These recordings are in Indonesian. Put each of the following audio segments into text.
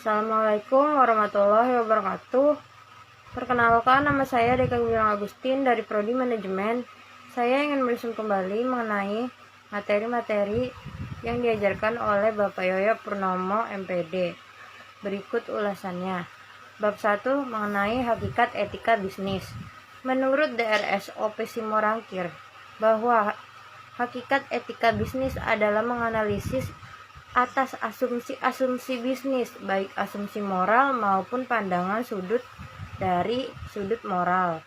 Assalamualaikum warahmatullahi wabarakatuh. Perkenalkan, nama saya Deka Wilang Agustin dari Prodi Manajemen. Saya ingin menyusun kembali mengenai materi-materi yang diajarkan oleh Bapak Yoyo Purnomo MPD. Berikut ulasannya. Bab 1 mengenai hakikat etika bisnis. Menurut DRS OP Simorangkir, bahwa hakikat etika bisnis adalah menganalisis atas asumsi-asumsi bisnis, baik asumsi moral maupun pandangan dari sudut moral.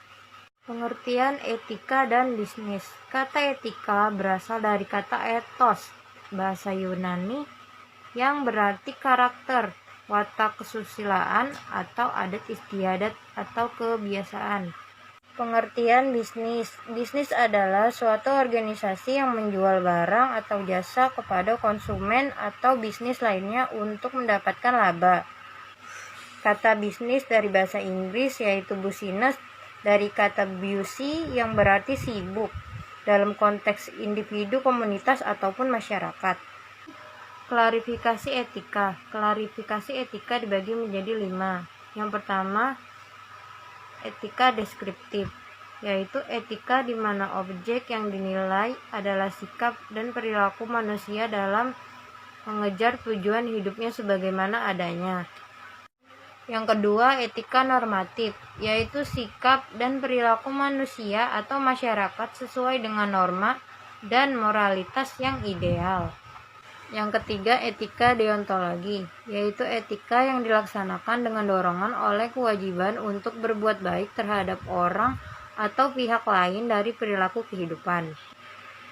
Pengertian etika dan bisnis. Kata etika berasal dari kata ethos, bahasa Yunani, yang berarti karakter, watak kesusilaan, atau adat istiadat atau kebiasaan. Pengertian bisnis. Bisnis adalah suatu organisasi yang menjual barang atau jasa kepada konsumen atau bisnis lainnya untuk mendapatkan laba. Kata bisnis dari bahasa Inggris yaitu business, dari kata busy yang berarti sibuk dalam konteks individu, komunitas, ataupun masyarakat. Klarifikasi etika. Klarifikasi etika dibagi menjadi 5. Yang pertama, etika deskriptif, yaitu etika di mana objek yang dinilai adalah sikap dan perilaku manusia dalam mengejar tujuan hidupnya sebagaimana adanya. Yang kedua, etika normatif, yaitu sikap dan perilaku manusia atau masyarakat sesuai dengan norma dan moralitas yang ideal. Yang ketiga, etika deontologi, yaitu etika yang dilaksanakan dengan dorongan oleh kewajiban untuk berbuat baik terhadap orang atau pihak lain dari perilaku kehidupan.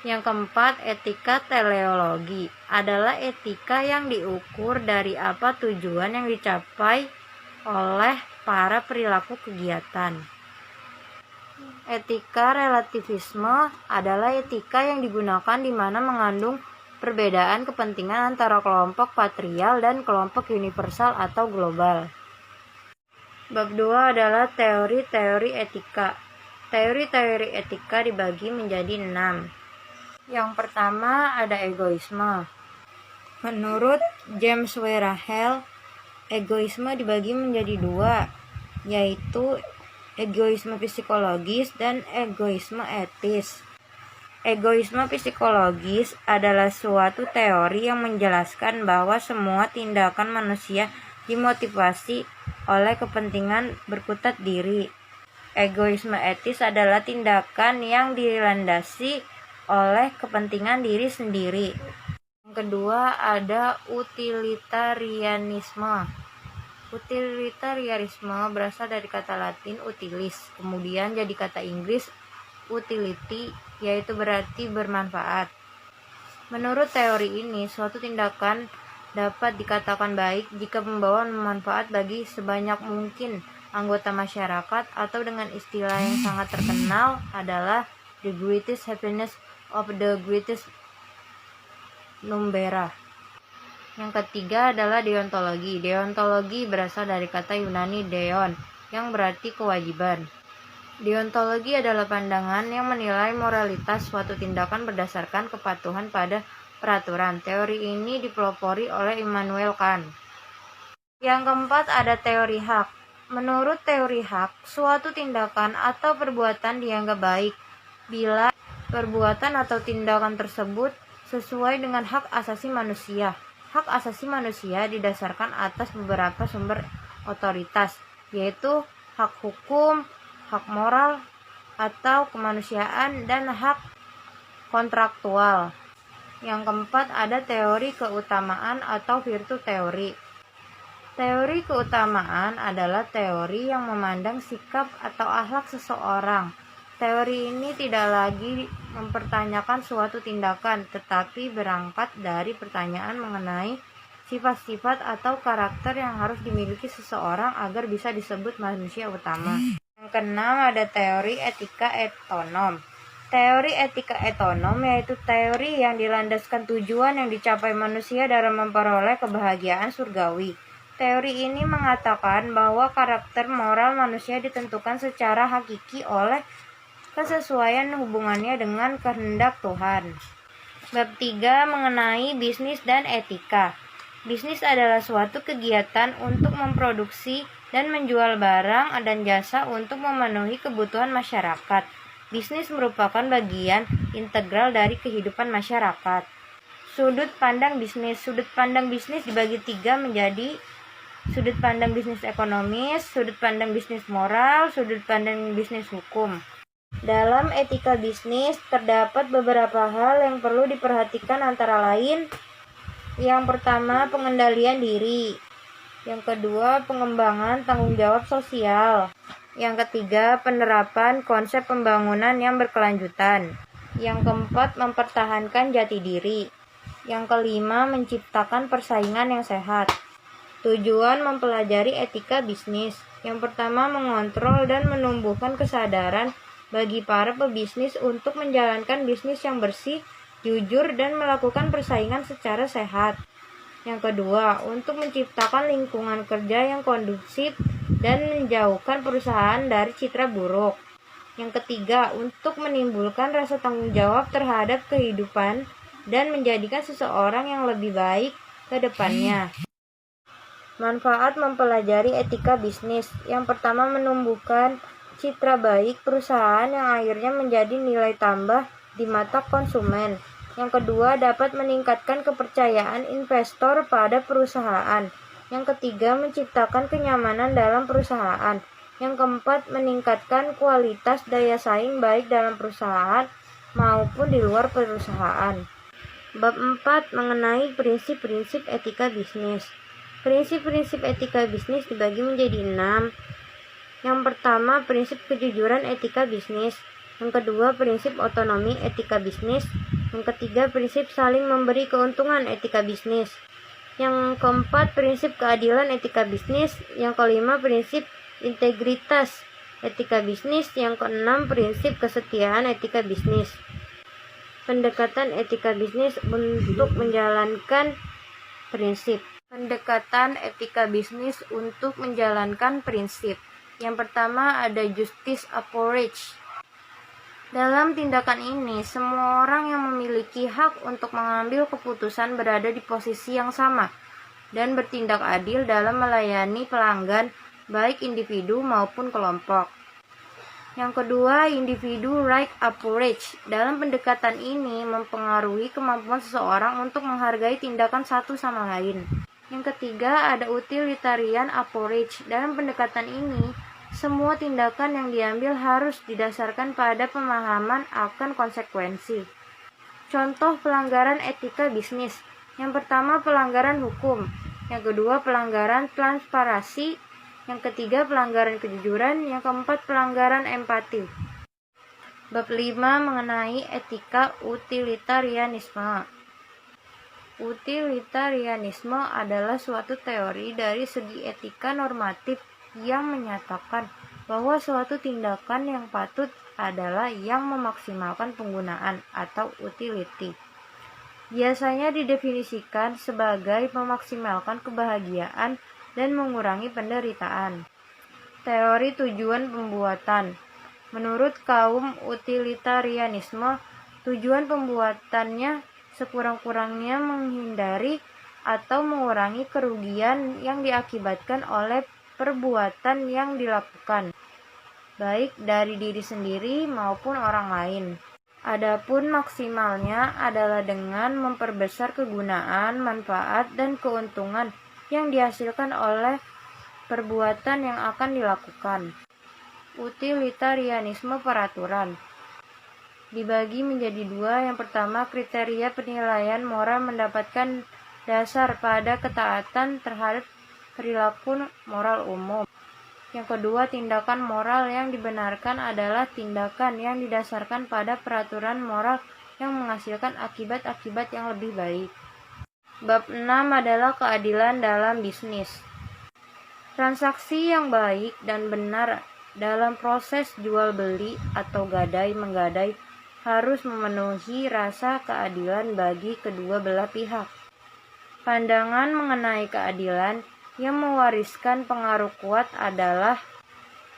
Yang keempat, etika teleologi, adalah etika yang diukur dari apa tujuan yang dicapai oleh para perilaku kegiatan. Etika relativisme adalah etika yang digunakan di mana mengandung perbedaan kepentingan antara kelompok patrial dan kelompok universal atau global. Bab 2 adalah teori-teori etika. Teori-teori etika dibagi menjadi 6. Yang pertama ada egoisme. Menurut James W. Rahel, egoisme dibagi menjadi 2, yaitu egoisme psikologis dan egoisme etis. Egoisme psikologis adalah suatu teori yang menjelaskan bahwa semua tindakan manusia dimotivasi oleh kepentingan berkutat diri. Egoisme etis adalah tindakan yang dilandasi oleh kepentingan diri sendiri. Yang kedua ada utilitarianisme. Utilitarianisme berasal dari kata Latin utilis, kemudian jadi kata Inggris utility, yaitu berarti bermanfaat. Menurut teori ini, suatu tindakan dapat dikatakan baik jika membawa manfaat bagi sebanyak mungkin anggota masyarakat, atau dengan istilah yang sangat terkenal adalah the greatest happiness of the greatest number. Yang ketiga adalah deontologi. Deontologi berasal dari kata Yunani deon, yang berarti kewajiban. Deontologi adalah pandangan yang menilai moralitas suatu tindakan berdasarkan kepatuhan pada peraturan. Teori ini dipelopori oleh Immanuel Kant. Yang keempat ada teori hak. Menurut teori hak, suatu tindakan atau perbuatan dianggap baik bila perbuatan atau tindakan tersebut sesuai dengan hak asasi manusia. Hak asasi manusia didasarkan atas beberapa sumber otoritas, yaitu hak hukum, hak moral atau kemanusiaan, dan hak kontraktual. Yang keempat ada teori keutamaan atau virtue teori. Teori keutamaan adalah teori yang memandang sikap atau akhlak seseorang. Teori ini tidak lagi mempertanyakan suatu tindakan, tetapi berangkat dari pertanyaan mengenai sifat-sifat atau karakter yang harus dimiliki seseorang agar bisa disebut manusia utama. Yang keenam ada teori etika etonom. Teori etika etonom yaitu teori yang dilandaskan tujuan yang dicapai manusia dalam memperoleh kebahagiaan surgawi. Teori ini mengatakan bahwa karakter moral manusia ditentukan secara hakiki oleh kesesuaian hubungannya dengan kehendak Tuhan. Bab 3 mengenai bisnis dan etika. Bisnis adalah suatu kegiatan untuk memproduksi dan menjual barang dan jasa untuk memenuhi kebutuhan masyarakat. Bisnis merupakan bagian integral dari kehidupan masyarakat. Sudut pandang bisnis. Sudut pandang bisnis dibagi 3 menjadi sudut pandang bisnis ekonomis, sudut pandang bisnis moral, sudut pandang bisnis hukum. Dalam etika bisnis, terdapat beberapa hal yang perlu diperhatikan antara lain. Yang pertama, pengendalian diri. Yang kedua, pengembangan tanggung jawab sosial. Yang ketiga, penerapan konsep pembangunan yang berkelanjutan. Yang keempat, mempertahankan jati diri. Yang kelima, menciptakan persaingan yang sehat. Tujuan mempelajari etika bisnis. Yang pertama, mengontrol dan menumbuhkan kesadaran bagi para pebisnis untuk menjalankan bisnis yang bersih, jujur, dan melakukan persaingan secara sehat. Yang kedua, untuk menciptakan lingkungan kerja yang kondusif dan menjauhkan perusahaan dari citra buruk. Yang ketiga, untuk menimbulkan rasa tanggung jawab terhadap kehidupan dan menjadikan seseorang yang lebih baik ke depannya. Manfaat mempelajari etika bisnis. Yang pertama, menumbuhkan citra baik perusahaan yang akhirnya menjadi nilai tambah di mata konsumen. Yang kedua, dapat meningkatkan kepercayaan investor pada perusahaan. Yang ketiga, menciptakan kenyamanan dalam perusahaan. Yang keempat, meningkatkan kualitas daya saing baik dalam perusahaan maupun di luar perusahaan. Bab 4 mengenai prinsip-prinsip etika bisnis. Prinsip-prinsip etika bisnis dibagi menjadi 6. Yang pertama, prinsip kejujuran etika bisnis. Yang kedua, prinsip otonomi etika bisnis. Yang ketiga, prinsip saling memberi keuntungan etika bisnis. Yang keempat, prinsip keadilan etika bisnis. Yang kelima, prinsip integritas etika bisnis. Yang keenam, prinsip kesetiaan etika bisnis. Pendekatan etika bisnis untuk menjalankan prinsip. Pendekatan etika bisnis untuk menjalankan prinsip. Yang pertama ada justice approach. Dalam tindakan ini, semua orang yang memiliki hak untuk mengambil keputusan berada di posisi yang sama dan bertindak adil dalam melayani pelanggan, baik individu maupun kelompok. Yang kedua, individu right approach. Dalam pendekatan ini mempengaruhi kemampuan seseorang untuk menghargai tindakan satu sama lain. Yang ketiga, ada utilitarian approach. Dalam pendekatan ini, semua tindakan yang diambil harus didasarkan pada pemahaman akan konsekuensi. Contoh pelanggaran etika bisnis. Yang pertama, pelanggaran hukum. Yang kedua, pelanggaran transparansi. Yang ketiga, pelanggaran kejujuran. Yang keempat, pelanggaran empati. Bab 5 mengenai etika utilitarianisme. Utilitarianisme adalah suatu teori dari segi etika normatif yang menyatakan bahwa suatu tindakan yang patut adalah yang memaksimalkan penggunaan atau utility. Biasanya didefinisikan sebagai memaksimalkan kebahagiaan dan mengurangi penderitaan. Teori tujuan pembuatan. Menurut kaum utilitarianisme, tujuan pembuatannya sekurang-kurangnya menghindari atau mengurangi kerugian yang diakibatkan oleh perbuatan yang dilakukan, baik dari diri sendiri maupun orang lain. Adapun maksimalnya adalah dengan memperbesar kegunaan, manfaat, dan keuntungan yang dihasilkan oleh perbuatan yang akan dilakukan. Utilitarianisme peraturan dibagi menjadi 2. Yang pertama, kriteria penilaian moral mendapatkan dasar pada ketaatan terhadap perilaku moral umum. Yang kedua, tindakan moral yang dibenarkan adalah tindakan yang didasarkan pada peraturan moral yang menghasilkan akibat-akibat yang lebih baik. Bab 6 adalah keadilan dalam bisnis. Transaksi yang baik dan benar dalam proses jual beli atau gadai-menggadai harus memenuhi rasa keadilan bagi kedua belah pihak. Pandangan mengenai keadilan yang mewariskan pengaruh kuat adalah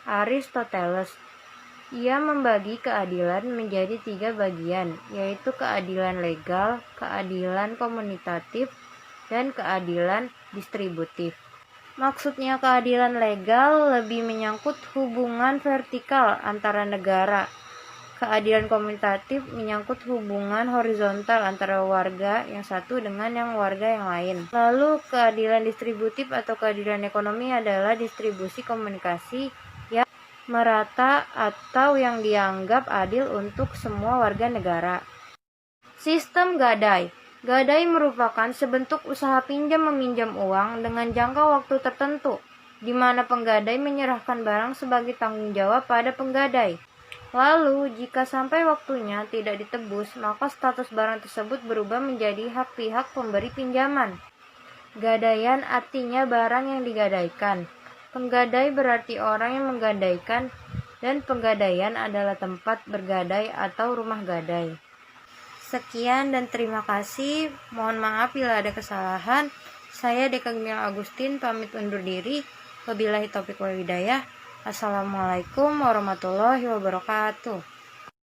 Aristoteles. Ia membagi keadilan menjadi 3 bagian, yaitu keadilan legal, keadilan komunitatif, dan keadilan distributif. Maksudnya keadilan legal lebih menyangkut hubungan vertikal antara negara. Keadilan komunitatif menyangkut hubungan horizontal antara warga yang satu dengan yang warga yang lain. Lalu keadilan distributif atau keadilan ekonomi adalah distribusi komunikasi yang merata atau yang dianggap adil untuk semua warga negara. Sistem gadai. Gadai merupakan sebentuk usaha pinjam-meminjam uang dengan jangka waktu tertentu, di mana penggadai menyerahkan barang sebagai tanggung jawab pada penggadai. Lalu, jika sampai waktunya tidak ditebus, maka status barang tersebut berubah menjadi hak pihak pemberi pinjaman. Gadaian artinya barang yang digadaikan. Penggadai berarti orang yang menggadaikan, dan penggadaian adalah tempat bergadai atau rumah gadai. Sekian dan terima kasih. Mohon maaf bila ada kesalahan. Saya Deka Gemilang Agustin pamit undur diri. Wabillahi taufiq wal hidayah. Assalamualaikum warahmatullahi wabarakatuh.